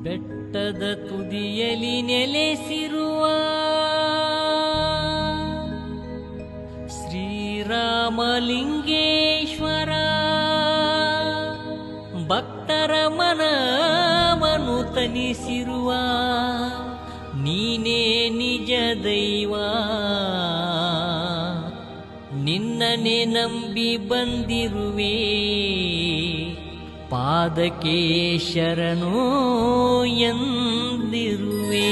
ಬೆಟ್ಟದ ತುದಿಯಲಿ ನೆಲೆಸಿರುವ ಶ್ರೀರಾಮಲಿಂಗೇಶ್ವರ ಭಕ್ತರ ಮನವನ್ನು ತನಿಸಿರುವ ನೀನೇ ನಿಜ ದೈವ. ನಿನ್ನನೆ ನಂಬಿ ಬಂದಿರುವೆ, ಪಾದಕ್ಕೆ ಶರಣು ಎಂದಿರುವೆ.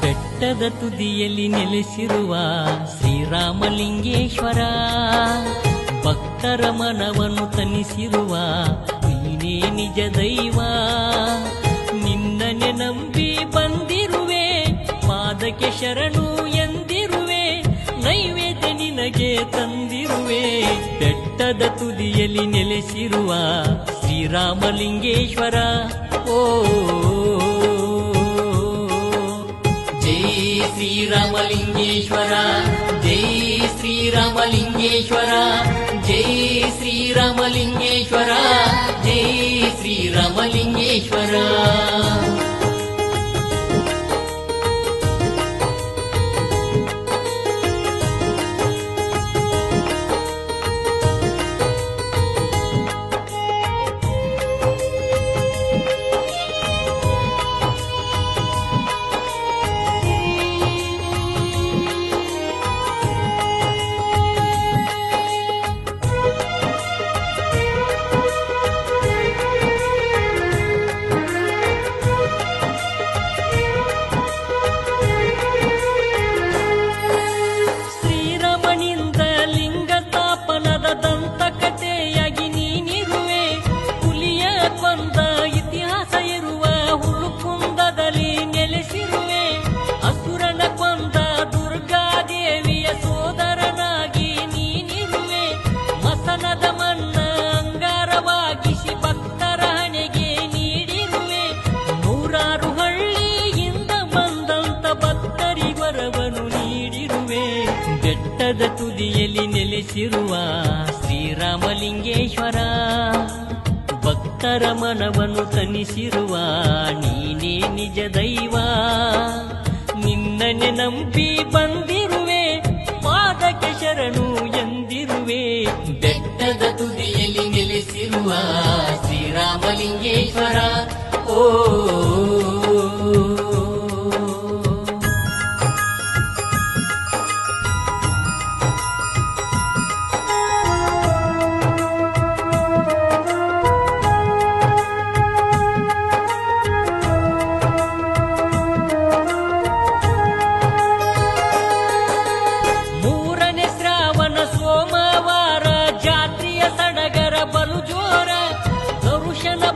ಬೆಟ್ಟದ ತುದಿಯಲ್ಲಿ ನೆಲೆಸಿರುವ ಶ್ರೀರಾಮಲಿಂಗೇಶ್ವರ ಭಕ್ತರ ಮನವನ್ನು ತನಿಸಿರುವ ನೀನೇ ನಿಜ ದೈವ. ನಿನ್ನನೆ ನಂಬಿ ಬಂದಿರುವೆ, ಪಾದಕ್ಕೆ ಶರಣು ಎಂದಿರುವೆ, ನೈವೇದ್ಯ ನಿನಗೆ ತಂದಿರುವೆ. ಬೆಟ್ಟದ ತುದಿಯಲ್ಲಿ ನೆಲೆಸಿರುವ ಶ್ರೀರಾಮಲಿಂಗೇಶ್ವರ ಓ ಜೈ ಶ್ರೀರಾಮಲಿಂಗೇಶ್ವರ, ಜೈ ಶ್ರೀರಾಮಲಿಂಗೇಶ್ವರ, ಜೈ ಶ್ರೀರಾಮಲಿಂಗೇಶ್ವರ, ಜೈ ಶ್ರೀರಾಮಲಿಂಗೇಶ್ವರ. ಬೆಟ್ಟದ ತುದಿಯಲ್ಲಿ ನೆಲೆಸಿರುವ ಶ್ರೀರಾಮಲಿಂಗೇಶ್ವರ ಭಕ್ತರ ಮನವನ್ನು ತನಿಸಿರುವ ನೀನೇ ನಿಜ ದೈವ. ನಿನ್ನನೆ ನಂಬಿ ಬಂದಿರುವೆ, ಪಾದಕ್ಕೆ ಶರಣು ಎಂದಿರುವೆ. ಬೆಟ್ಟದ ತುದಿಯಲ್ಲಿ ನೆಲೆಸಿರುವ ಶ್ರೀರಾಮಲಿಂಗೇಶ್ವರ ಓ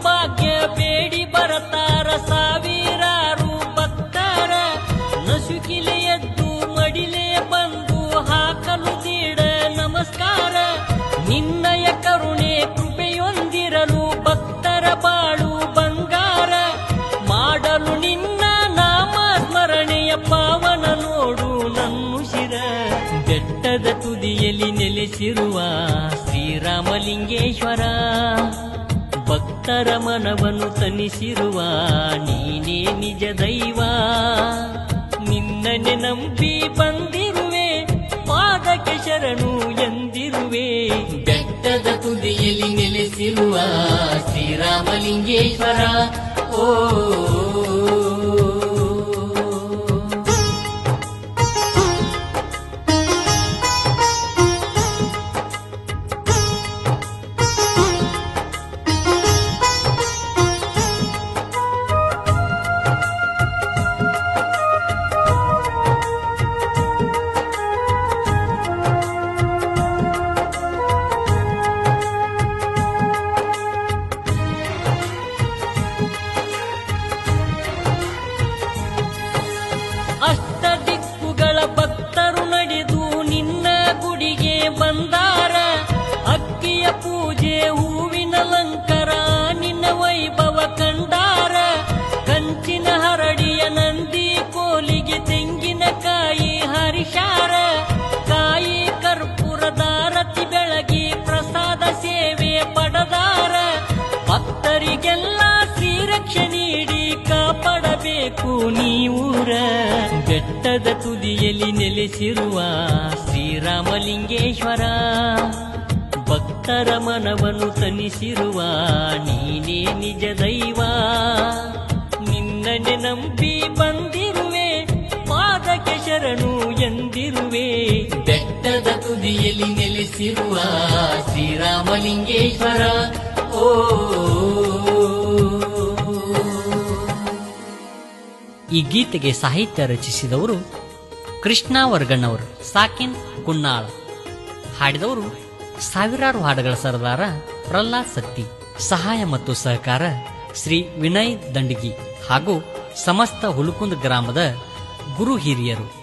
ಭಾಗ್ಯ ಬೇಡಿ ಬರತಾರ ಸಾವಿರಾರು ಭಕ್ತರ. ನಸುಕಿಲೆ ಎದ್ದು ಮಡಿಲೆ ಬಂದು ಹಾಕಲು ನೀಡ ನಮಸ್ಕಾರ. ನಿನ್ನಯ ಕರುಣೆ ಕೃಪೆಯೊಂದಿರಲು ಭಕ್ತರ ಬಾಳು ಬಂಗಾರ. ಮಾಡಲು ನಿನ್ನ ನಾಮ ಸ್ಮರಣೆಯ ಪಾವನ ನೋಡು ನನ್ನುಸಿರ. ಬೆಟ್ಟದ ತುದಿಯಲ್ಲಿ ನೆಲೆಸಿರುವ ಶ್ರೀರಾಮಲಿಂಗೇಶ್ವರ ಭಕ್ತರ ಮನವನ್ನು ತನಿಸಿರುವ ನೀನೇ ನಿಜ ದೈವ. ನಿನ್ನನೆ ನಂಬಿ ಬಂದಿರುವೆ, ಪಾದಕ್ಕೆ ಶರಣು ಎಂದಿರುವೆ. ಬೆಟ್ಟದ ತುದಿಯಲ್ಲಿ ನೆಲೆಸಿರುವ ಶ್ರೀರಾಮಲಿಂಗೇಶ್ವರ ಓ ಬೆಟ್ಟದ ತುದಿಯಲ್ಲಿ ನೆಲೆಸಿರುವ ಶ್ರೀರಾಮಲಿಂಗೇಶ್ವರ, ಭಕ್ತರ ಮನವನ್ನು ತಣಿಸಿರುವ ನೀನೇ ನಿಜ ದೈವ. ನಿನ್ನನೆ ನಂಬಿ ಬಂದಿರುವೆ, ಪಾದಕ್ಕೆ ಶರಣು ಎಂದಿರುವೆ. ಬೆಟ್ಟದ ತುದಿಯಲ್ಲಿ ನೆಲೆಸಿರುವ ಶ್ರೀರಾಮಲಿಂಗೇಶ್ವರ, ಓ. ಈ ಗೀತೆಗೆ ಸಾಹಿತ್ಯ ರಚಿಸಿದವರು ಕೃಷ್ಣವರ್ಗಣ್ಣವರು, ಸಾಕಿನ್ ಕುನ್ನಾಳ. ಹಾಡಿದವರು ಸಾವಿರಾರು ಹಾಡುಗಳ ಸರದಾರ ಪ್ರಹ್ಲಾದ್ ಸತ್ತಿ. ಸಹಾಯ ಮತ್ತು ಸಹಕಾರ ಶ್ರೀ ವಿನಯ್ ದಂಡಗಿ ಹಾಗೂ ಸಮಸ್ತ ಹುಲುಕುಂದ ಗ್ರಾಮದ ಗುರು ಹಿರಿಯರು.